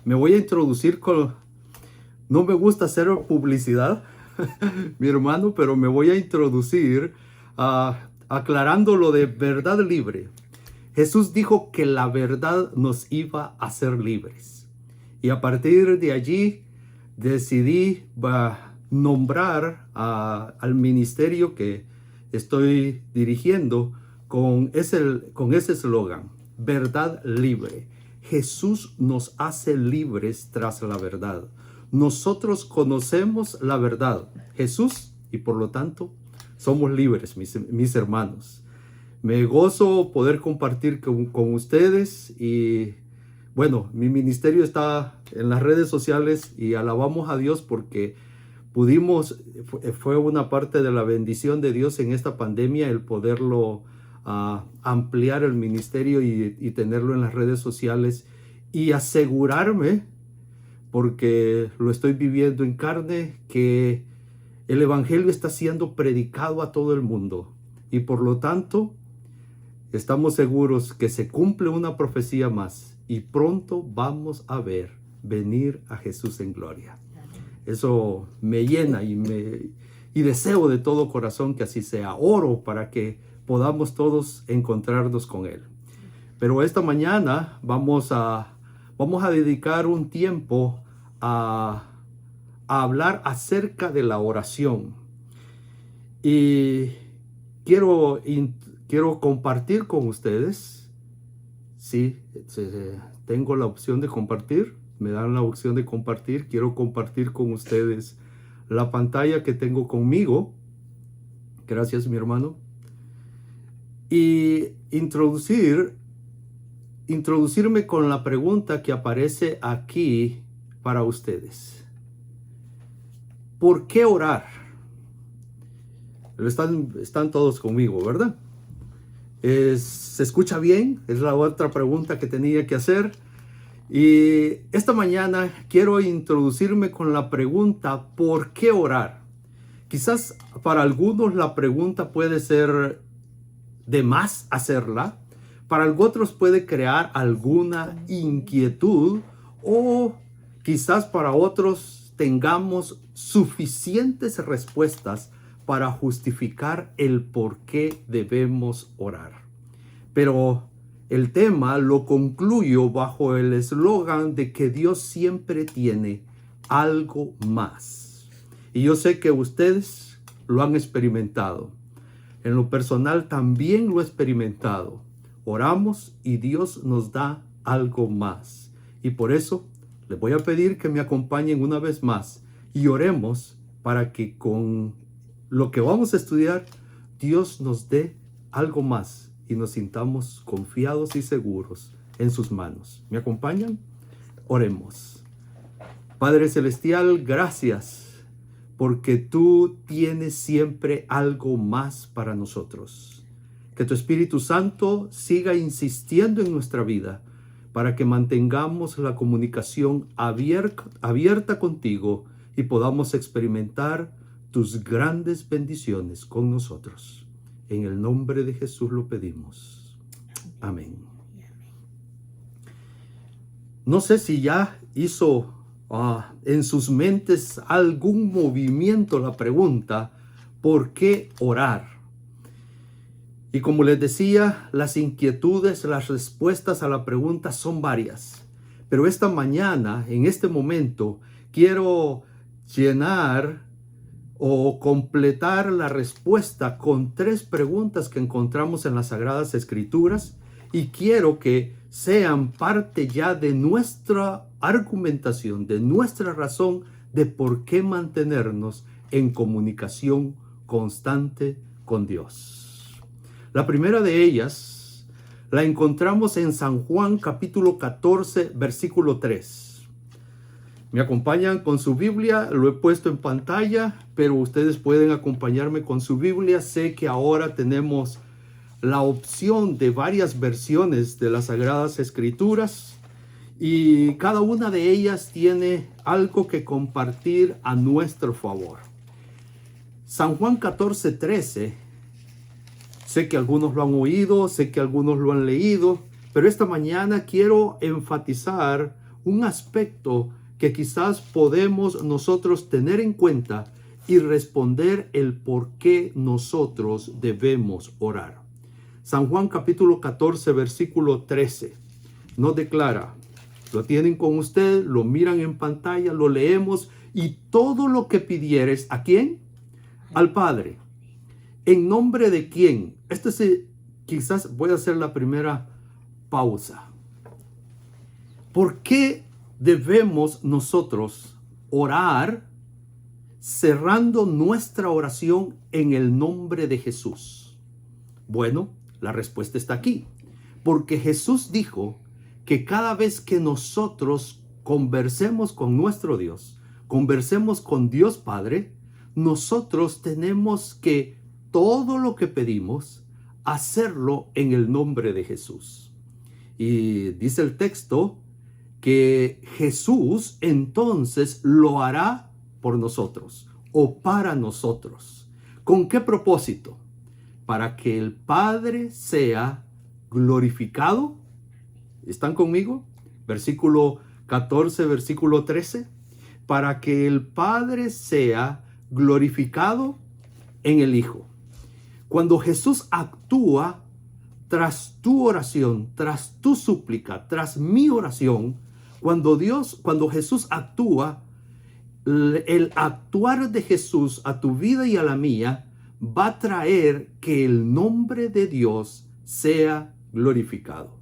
Me voy a introducir con... No me gusta hacer publicidad, mi hermano, pero me voy a introducir aclarando lo de verdad libre. Jesús dijo que la verdad nos iba a hacer libres. Y a partir de allí decidí nombrar al ministerio que estoy dirigiendo con ese eslogan, verdad libre. Jesús nos hace libres tras la verdad. Nosotros conocemos la verdad, Jesús, y por lo tanto somos libres, mis hermanos. Me gozo poder compartir con ustedes y bueno, mi ministerio está en las redes sociales y alabamos a Dios porque fue una parte de la bendición de Dios en esta pandemia el poderlo ampliar el ministerio y tenerlo en las redes sociales y asegurarme, porque lo estoy viviendo en carne, que el evangelio está siendo predicado a todo el mundo y por lo tanto estamos seguros que se cumple una profecía más y pronto vamos a ver venir a Jesús en gloria. Eso me llena y deseo de todo corazón que así sea. Oro para que podamos todos encontrarnos con Él. Pero esta mañana vamos a dedicar un tiempo a hablar acerca de la oración. Y quiero compartir con ustedes. Sí, tengo la opción de compartir. Me dan la opción de compartir. Quiero compartir con ustedes la pantalla que tengo conmigo. Gracias, mi hermano. Y introducirme con la pregunta que aparece aquí para ustedes. ¿Por qué orar? Están todos conmigo, ¿verdad? ¿Se escucha bien? Es la otra pregunta que tenía que hacer. Y esta mañana quiero introducirme con la pregunta, ¿por qué orar? Quizás para algunos la pregunta puede ser de más hacerla. Para otros puede crear alguna inquietud o quizás para otros tengamos suficientes respuestas para justificar el por qué debemos orar. Pero el tema lo concluyo bajo el eslogan de que Dios siempre tiene algo más. Y yo sé que ustedes lo han experimentado. En lo personal también lo he experimentado. Oramos y Dios nos da algo más. Y por eso les voy a pedir que me acompañen una vez más y oremos para que con lo que vamos a estudiar, Dios nos dé algo más y nos sintamos confiados y seguros en sus manos. ¿Me acompañan? Oremos. Padre Celestial, gracias porque tú tienes siempre algo más para nosotros. Que tu Espíritu Santo siga insistiendo en nuestra vida para que mantengamos la comunicación abierta contigo y podamos experimentar tus grandes bendiciones con nosotros. En el nombre de Jesús lo pedimos. Amén. No sé si ya hizo en sus mentes algún movimiento la pregunta, ¿por qué orar? Y como les decía, las inquietudes, las respuestas a la pregunta son varias. Pero esta mañana, en este momento, quiero llenar o completar la respuesta con 3 preguntas que encontramos en las Sagradas Escrituras y quiero que sean parte ya de nuestra argumentación, de nuestra razón de por qué mantenernos en comunicación constante con Dios. La primera de ellas la encontramos en San Juan capítulo 14, versículo 3. Me acompañan con su Biblia, lo he puesto en pantalla, pero ustedes pueden acompañarme con su Biblia. Sé que ahora tenemos la opción de varias versiones de las Sagradas Escrituras y cada una de ellas tiene algo que compartir a nuestro favor. San Juan 14, 13. Sé que algunos lo han oído, sé que algunos lo han leído, pero esta mañana quiero enfatizar un aspecto que quizás podemos nosotros tener en cuenta y responder el por qué nosotros debemos orar. San Juan capítulo 14, versículo 13, nos declara, lo tienen con usted, lo miran en pantalla, lo leemos, y todo lo que pidieres, ¿a quién? Al Padre. ¿En nombre de quién? Esto es, quizás voy a hacer la primera pausa. ¿Por qué debemos nosotros orar cerrando nuestra oración en el nombre de Jesús? Bueno, la respuesta está aquí. Porque Jesús dijo que cada vez que nosotros conversemos con nuestro Dios, conversemos con Dios Padre, nosotros tenemos que todo lo que pedimos, hacerlo en el nombre de Jesús. Y dice el texto que Jesús entonces lo hará por nosotros o para nosotros. ¿Con qué propósito? Para que el Padre sea glorificado. ¿Están conmigo? Versículo 14, versículo 13. Para que el Padre sea glorificado en el Hijo. Cuando Jesús actúa tras tu oración, tras tu súplica, tras mi oración, cuando Jesús actúa, el actuar de Jesús a tu vida y a la mía va a traer que el nombre de Dios sea glorificado.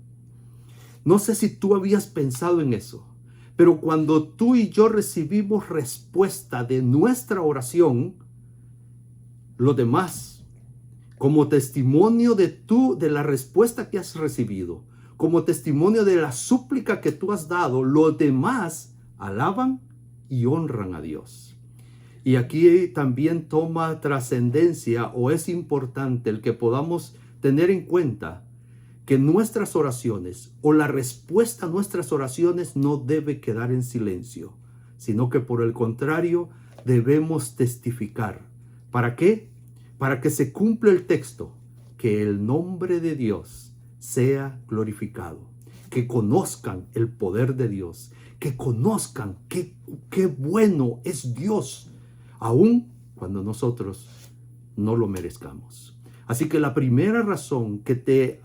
No sé si tú habías pensado en eso, pero cuando tú y yo recibimos respuesta de nuestra oración, los demás, como testimonio de la respuesta que has recibido, como testimonio de la súplica que tú has dado, los demás alaban y honran a Dios. Y aquí también toma trascendencia, o es importante el que podamos tener en cuenta que nuestras oraciones o la respuesta a nuestras oraciones no debe quedar en silencio, sino que por el contrario debemos testificar. ¿Para qué? Para que se cumpla el texto, que el nombre de Dios sea glorificado, que conozcan el poder de Dios, que conozcan qué bueno es Dios, aun cuando nosotros no lo merezcamos. Así que la primera razón que te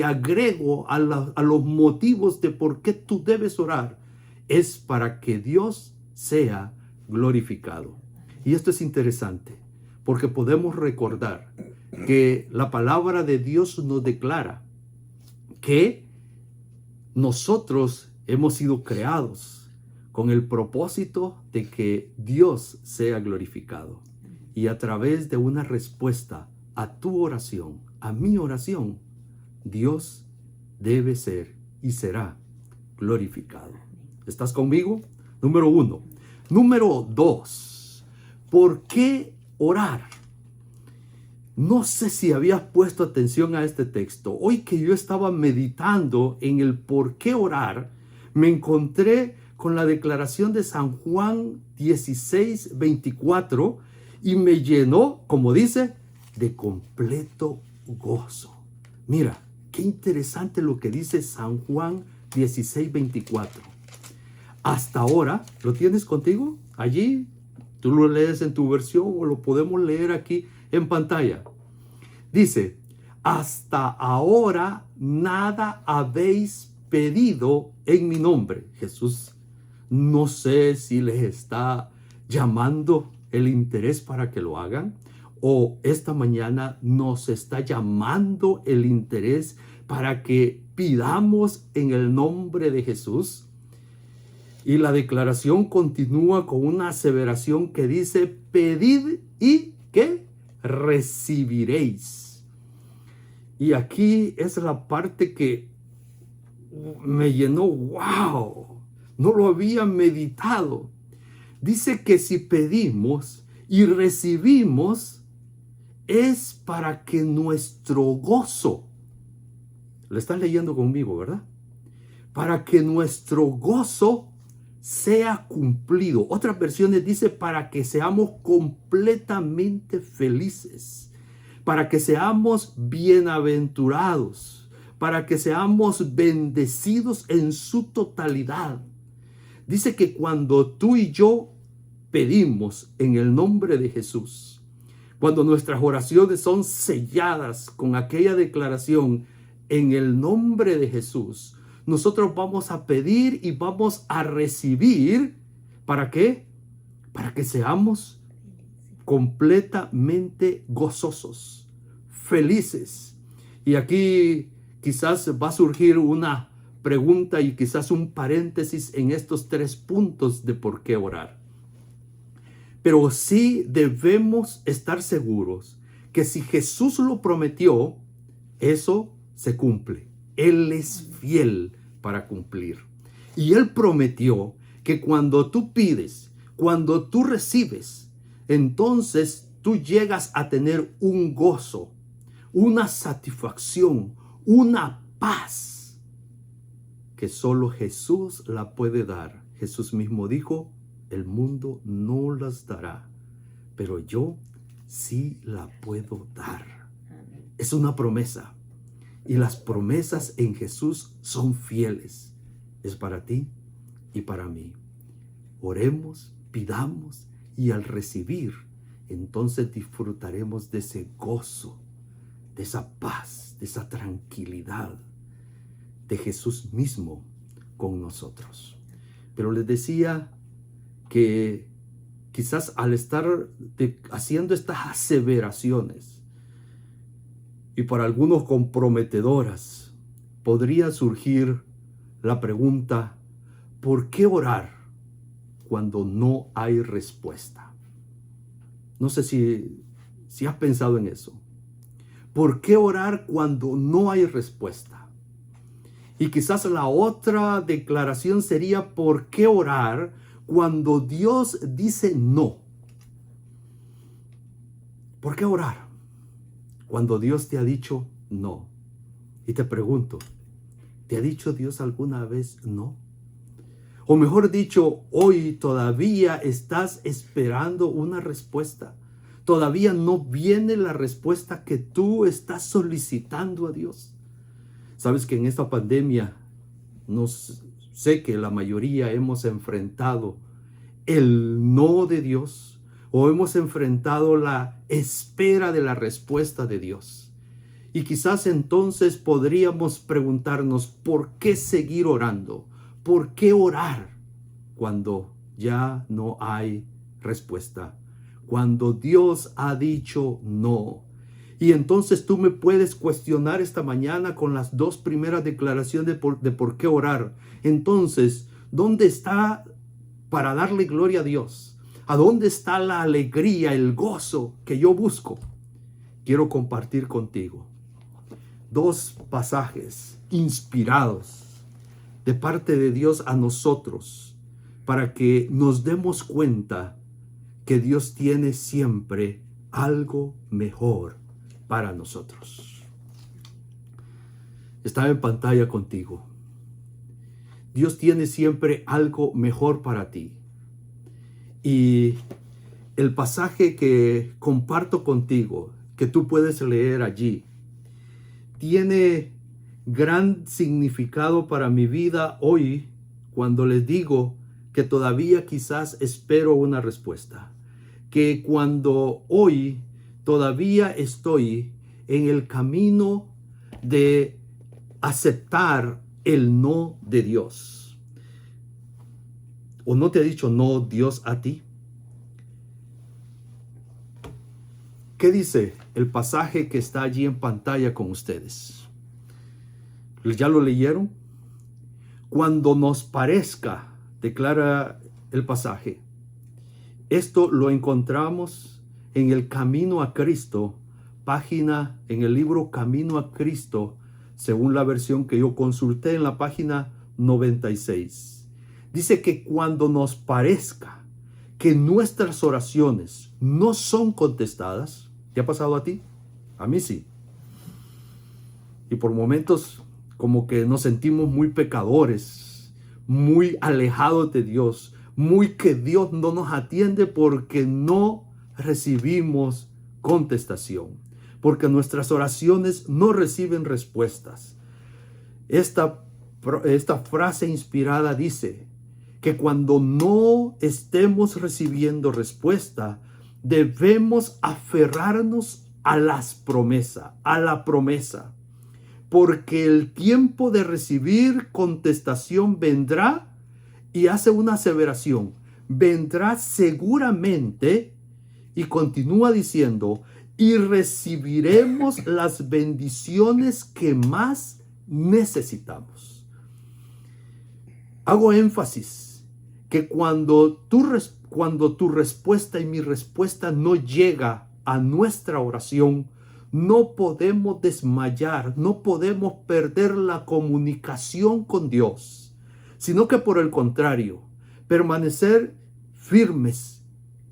agrego a los motivos de por qué tú debes orar es para que Dios sea glorificado. Y esto es interesante, porque podemos recordar que la palabra de Dios nos declara que nosotros hemos sido creados con el propósito de que Dios sea glorificado. Y a través de una respuesta a tu oración, a mi oración, Dios debe ser y será glorificado. ¿Estás conmigo? Número 1. Número 2. ¿Por qué orar? No sé si habías puesto atención a este texto. Hoy que yo estaba meditando en el por qué orar, me encontré con la declaración de San Juan 16, 24 y me llenó, como dice, de completo gozo. Mira, qué interesante lo que dice San Juan 16, 24. Hasta ahora, ¿lo tienes contigo? Allí, tú lo lees en tu versión o lo podemos leer aquí en pantalla. Dice, hasta ahora nada habéis pedido en mi nombre. Jesús, no sé si les está llamando el interés para que lo hagan, o esta mañana nos está llamando el interés para que pidamos en el nombre de Jesús. Y la declaración continúa con una aseveración que dice, pedid y ¿qué? Recibiréis. Y aquí es la parte que me llenó. ¡Wow! No lo había meditado. Dice que si pedimos y recibimos, es para que nuestro gozo, lo estás leyendo conmigo, ¿verdad? Para que nuestro gozo sea cumplido. Otras versiones dice para que seamos completamente felices, para que seamos bienaventurados, para que seamos bendecidos en su totalidad. Dice que cuando tú y yo pedimos en el nombre de Jesús, cuando nuestras oraciones son selladas con aquella declaración en el nombre de Jesús, nosotros vamos a pedir y vamos a recibir. ¿Para qué? Para que seamos completamente gozosos, felices. Y aquí quizás va a surgir una pregunta y quizás un paréntesis en estos 3 puntos de por qué orar. Pero sí debemos estar seguros que si Jesús lo prometió, eso se cumple. Él es fiel para cumplir. Y Él prometió que cuando tú pides, cuando tú recibes, entonces tú llegas a tener un gozo, una satisfacción, una paz que solo Jesús la puede dar. Jesús mismo dijo, el mundo no las dará, pero yo sí la puedo dar. Es una promesa. Y las promesas en Jesús son fieles. Es para ti y para mí. Oremos, pidamos y al recibir, entonces disfrutaremos de ese gozo, de esa paz, de esa tranquilidad de Jesús mismo con nosotros. Pero les decía que quizás al estar haciendo estas aseveraciones y para algunos comprometedoras, podría surgir la pregunta, ¿por qué orar cuando no hay respuesta? No sé si has pensado en eso. ¿Por qué orar cuando no hay respuesta? Y quizás la otra declaración sería, ¿por qué orar cuando Dios dice no? ¿Por qué orar cuando Dios te ha dicho no? Y te pregunto, ¿te ha dicho Dios alguna vez no? O mejor dicho, hoy todavía estás esperando una respuesta. Todavía no viene la respuesta que tú estás solicitando a Dios. Sabes que en esta pandemia, sé que la mayoría hemos enfrentado el no de Dios o hemos enfrentado la espera de la respuesta de Dios. Y quizás entonces podríamos preguntarnos, ¿por qué seguir orando? ¿Por qué orar cuando ya no hay respuesta? Cuando Dios ha dicho no. Y entonces tú me puedes cuestionar esta mañana con las 2 primeras declaraciones de por qué orar. Entonces, ¿dónde está para darle gloria a Dios? ¿A dónde está la alegría, el gozo que yo busco? Quiero compartir contigo 2 pasajes inspirados de parte de Dios a nosotros para que nos demos cuenta que Dios tiene siempre algo mejor para nosotros. Está en pantalla contigo. Dios tiene siempre algo mejor para ti. Y el pasaje que comparto contigo, que tú puedes leer allí, tiene gran significado para mi vida hoy cuando les digo que todavía quizás espero una respuesta. Que cuando hoy todavía estoy en el camino de aceptar el no de Dios. ¿O no te ha dicho no Dios a ti? ¿Qué dice el pasaje que está allí en pantalla con ustedes? ¿Ya lo leyeron? Cuando nos parezca, declara el pasaje. Esto lo encontramos en el Camino a Cristo, página en el libro Camino a Cristo, según la versión que yo consulté en la página 96. Dice que cuando nos parezca que nuestras oraciones no son contestadas, ¿te ha pasado a ti? A mí sí. Y por momentos como que nos sentimos muy pecadores, muy alejados de Dios, muy que Dios no nos atiende porque no recibimos contestación, porque nuestras oraciones no reciben respuestas. Esta frase inspirada dice que cuando no estemos recibiendo respuesta, debemos aferrarnos a la promesa, porque el tiempo de recibir contestación vendrá, y hace una aseveración, vendrá seguramente, y continúa diciendo, y recibiremos las bendiciones que más necesitamos. Hago énfasis que cuando tu respuesta y mi respuesta no llega a nuestra oración, no podemos desmayar, no podemos perder la comunicación con Dios, sino que por el contrario, permanecer firmes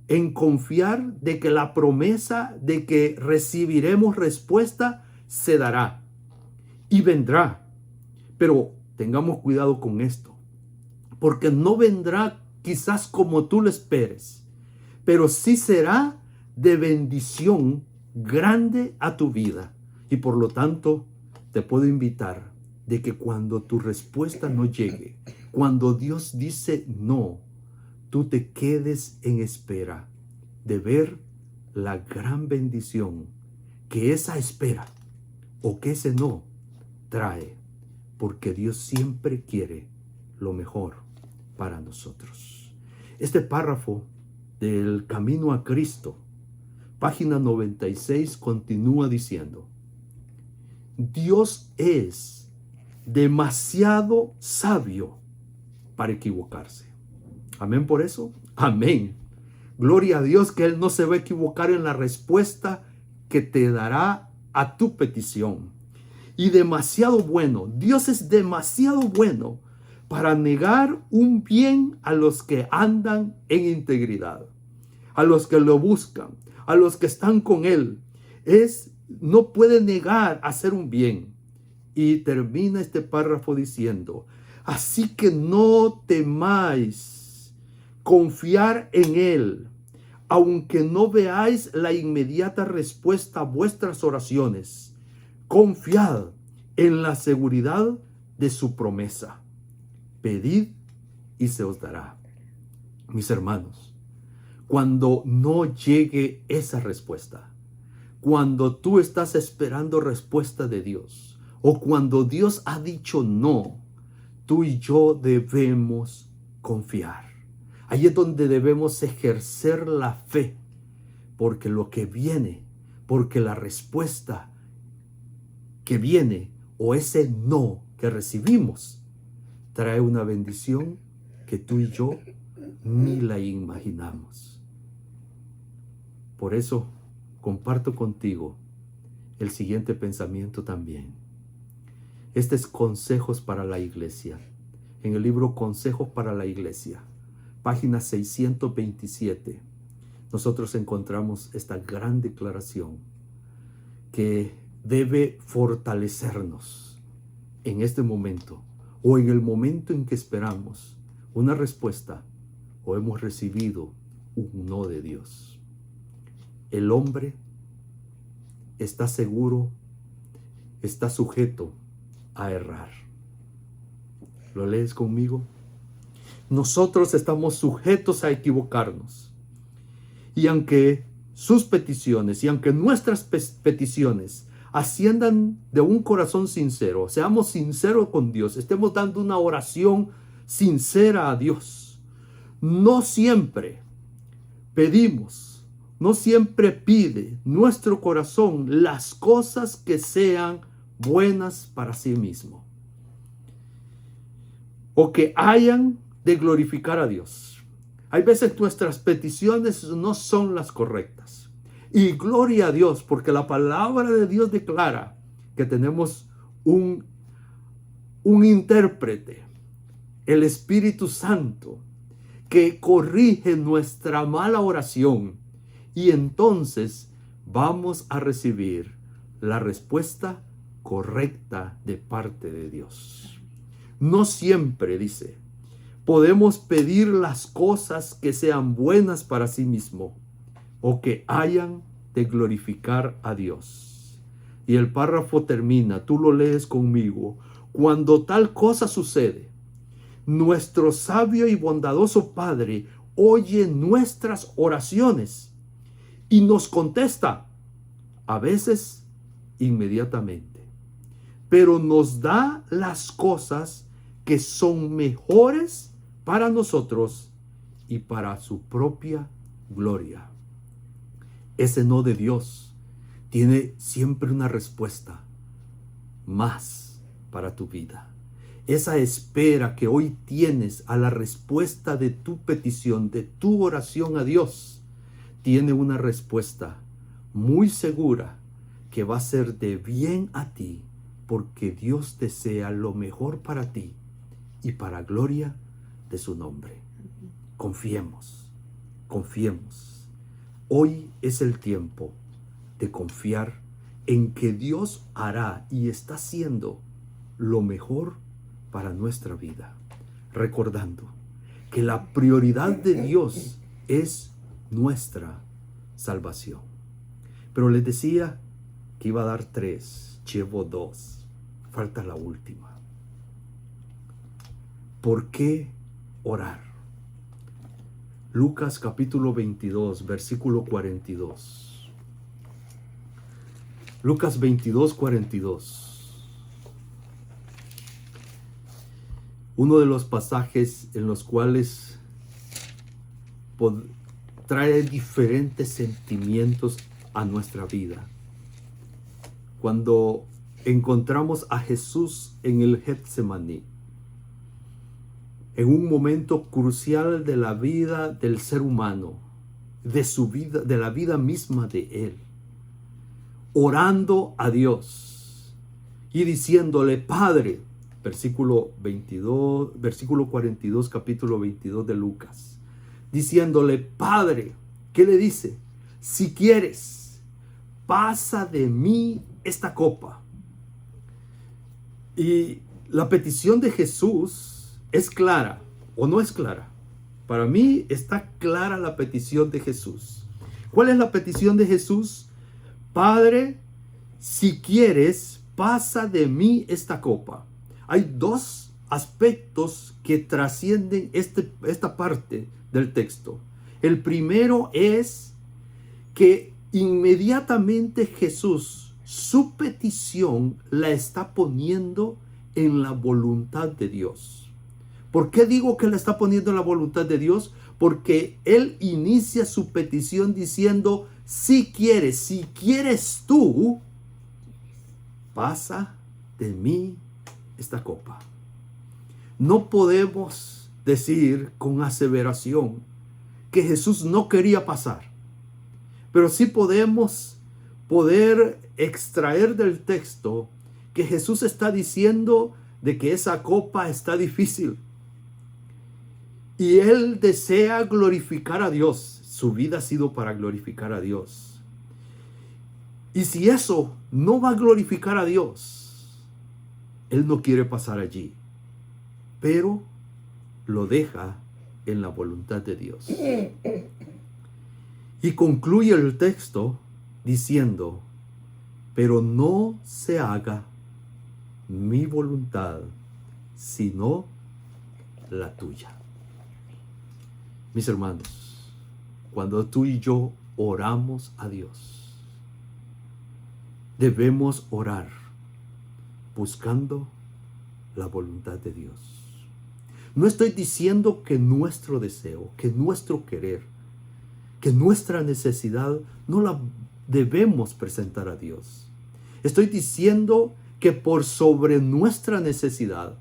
en confiar de que la promesa de que recibiremos respuesta se dará y vendrá. Pero tengamos cuidado con esto, porque no vendrá quizás como tú lo esperes, pero sí será de bendición grande a tu vida. Y por lo tanto, te puedo invitar de que cuando tu respuesta no llegue, cuando Dios dice no, tú te quedes en espera de ver la gran bendición que esa espera o que ese no trae, porque Dios siempre quiere lo mejor para nosotros. Este párrafo del Camino a Cristo, página 96, continúa diciendo: Dios es demasiado sabio para equivocarse. Amén por eso. Amén. Gloria a Dios que Él no se va a equivocar en la respuesta que te dará a tu petición. Y demasiado bueno. Dios es demasiado bueno para negar un bien a los que andan en integridad, a los que lo buscan, a los que están con Él. No puede negar hacer un bien. Y termina este párrafo diciendo: así que no temáis confiar en Él, aunque no veáis la inmediata respuesta a vuestras oraciones. Confiad en la seguridad de su promesa. Pedid y se os dará. Mis hermanos, cuando no llegue esa respuesta, cuando tú estás esperando respuesta de Dios, o cuando Dios ha dicho no, tú y yo debemos confiar. Ahí es donde debemos ejercer la fe, porque lo que viene, porque la respuesta que viene o ese no que recibimos trae una bendición que tú y yo ni la imaginamos. Por eso comparto contigo el siguiente pensamiento también. Este es Consejos para la Iglesia. En el libro Consejos para la Iglesia, página 627, nosotros encontramos esta gran declaración que debe fortalecernos en este momento o en el momento en que esperamos una respuesta o hemos recibido un no de Dios. El hombre está seguro, está sujeto a errar. ¿Lo lees conmigo? Nosotros estamos sujetos a equivocarnos. Y aunque sus peticiones y aunque nuestras peticiones asciendan de un corazón sincero, seamos sinceros con Dios, estemos dando una oración sincera a Dios, no siempre pedimos, no siempre pide nuestro corazón las cosas que sean buenas para sí mismo o que hayan de glorificar a Dios. Hay veces nuestras peticiones no son las correctas. Y gloria a Dios, porque la palabra de Dios declara que tenemos un intérprete, el Espíritu Santo, que corrige nuestra mala oración. Y entonces vamos a recibir la respuesta correcta de parte de Dios. No siempre, dice, podemos pedir las cosas que sean buenas para sí mismo o que hayan de glorificar a Dios. Y el párrafo termina, tú lo lees conmigo. Cuando tal cosa sucede, nuestro sabio y bondadoso Padre oye nuestras oraciones y nos contesta, a veces inmediatamente, pero nos da las cosas que son mejores para nosotros y para su propia gloria. Ese no de Dios tiene siempre una respuesta más para tu vida. Esa espera que hoy tienes a la respuesta de tu petición, de tu oración a Dios, tiene una respuesta muy segura que va a ser de bien a ti, porque Dios desea lo mejor para ti y para gloria de su nombre. Confiemos, confiemos. Hoy es el tiempo de confiar en que Dios hará y está haciendo lo mejor para nuestra vida, recordando que la prioridad de Dios es nuestra salvación. Pero les decía que iba a dar 3, llevo 2, falta la última. ¿Por qué orar? Lucas capítulo 22, versículo 42. Lucas 22, 42. Uno de los pasajes en los cuales trae diferentes sentimientos a nuestra vida. Cuando encontramos a Jesús en el Getsemaní, en un momento crucial de la vida del ser humano, de su vida, de la vida misma de él, orando a Dios y diciéndole, Padre, versículo 42, capítulo 22 de Lucas, diciéndole, Padre, ¿qué le dice? Si quieres, pasa de mí esta copa. Y la petición de Jesús ¿es clara o no es clara? Para mí está clara la petición de Jesús. ¿Cuál es la petición de Jesús? Padre, si quieres, pasa de mí esta copa. Hay 2 aspectos que trascienden esta parte del texto. El primero es que inmediatamente Jesús, su petición la está poniendo en la voluntad de Dios. ¿Por qué digo que la está poniendo en la voluntad de Dios? Porque Él inicia su petición diciendo, si quieres tú, pasa de mí esta copa. No podemos decir con aseveración que Jesús no quería pasar, pero sí podemos extraer del texto que Jesús está diciendo de que esa copa está difícil. Y Él desea glorificar a Dios. Su vida ha sido para glorificar a Dios. Y si eso no va a glorificar a Dios, Él no quiere pasar allí. Pero lo deja en la voluntad de Dios. Y concluye el texto diciendo, pero no se haga mi voluntad, sino la tuya. Mis hermanos, cuando tú y yo oramos a Dios, debemos orar buscando la voluntad de Dios. No estoy diciendo que nuestro deseo, que nuestro querer, que nuestra necesidad no la debemos presentar a Dios. Estoy diciendo que por sobre nuestra necesidad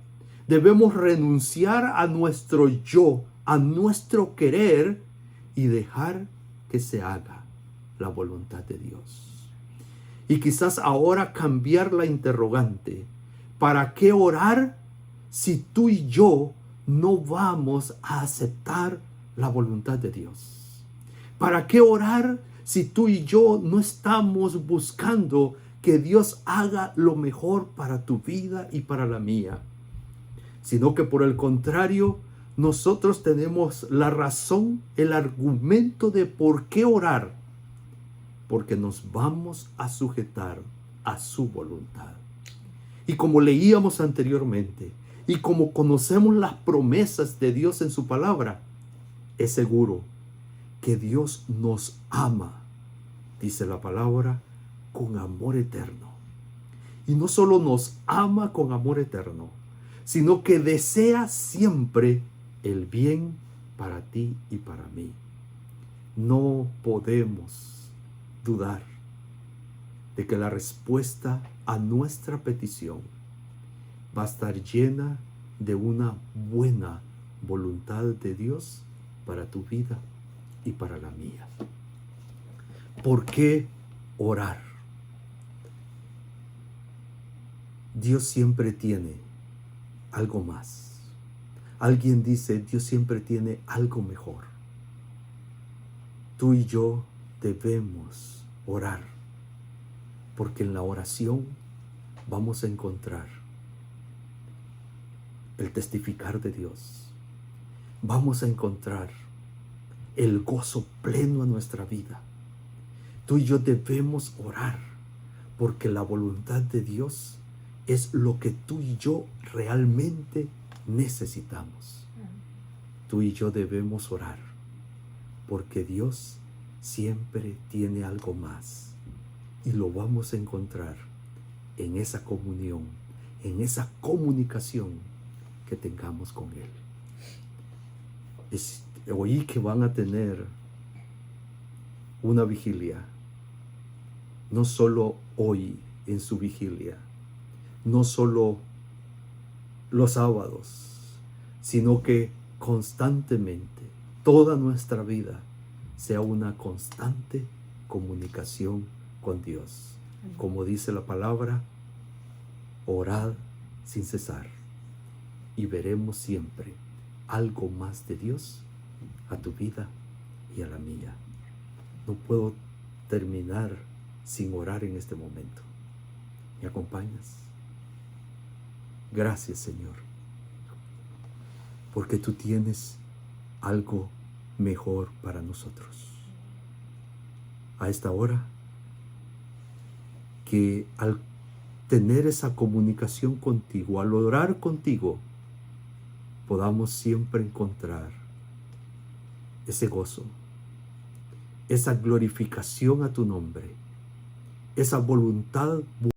debemos renunciar a nuestro yo, a nuestro querer y dejar que se haga la voluntad de Dios. Y quizás ahora cambiar la interrogante. ¿Para qué orar si tú y yo no vamos a aceptar la voluntad de Dios? ¿Para qué orar si tú y yo no estamos buscando que Dios haga lo mejor para tu vida y para la mía? Sino que por el contrario, nosotros tenemos la razón, el argumento de por qué orar, porque nos vamos a sujetar a su voluntad. Y como leíamos anteriormente, y como conocemos las promesas de Dios en su palabra, es seguro que Dios nos ama, dice la palabra, con amor eterno. Y no solo nos ama con amor eterno, sino que desea siempre el bien para ti y para mí. No podemos dudar de que la respuesta a nuestra petición va a estar llena de una buena voluntad de Dios para tu vida y para la mía. ¿Por qué orar? Dios siempre tiene algo más. Alguien dice, Dios siempre tiene algo mejor. Tú y yo debemos orar, porque en la oración vamos a encontrar el testificar de Dios. Vamos a encontrar el gozo pleno a nuestra vida. Tú y yo debemos orar, porque la voluntad de Dios es lo que tú y yo realmente necesitamos. Tú y yo debemos orar, porque Dios siempre tiene algo más, y lo vamos a encontrar en esa comunión, en esa comunicación que tengamos con Él. Oí que van a tener una vigilia, no solo hoy en su vigilia, no solo los sábados, sino que constantemente, toda nuestra vida sea una constante comunicación con Dios. Como dice la palabra, orad sin cesar y veremos siempre algo más de Dios a tu vida y a la mía. No puedo terminar sin orar en este momento. ¿Me acompañas? Gracias, Señor, porque tú tienes algo mejor para nosotros. A esta hora, que al tener esa comunicación contigo, al orar contigo, podamos siempre encontrar ese gozo, esa glorificación a tu nombre, esa voluntad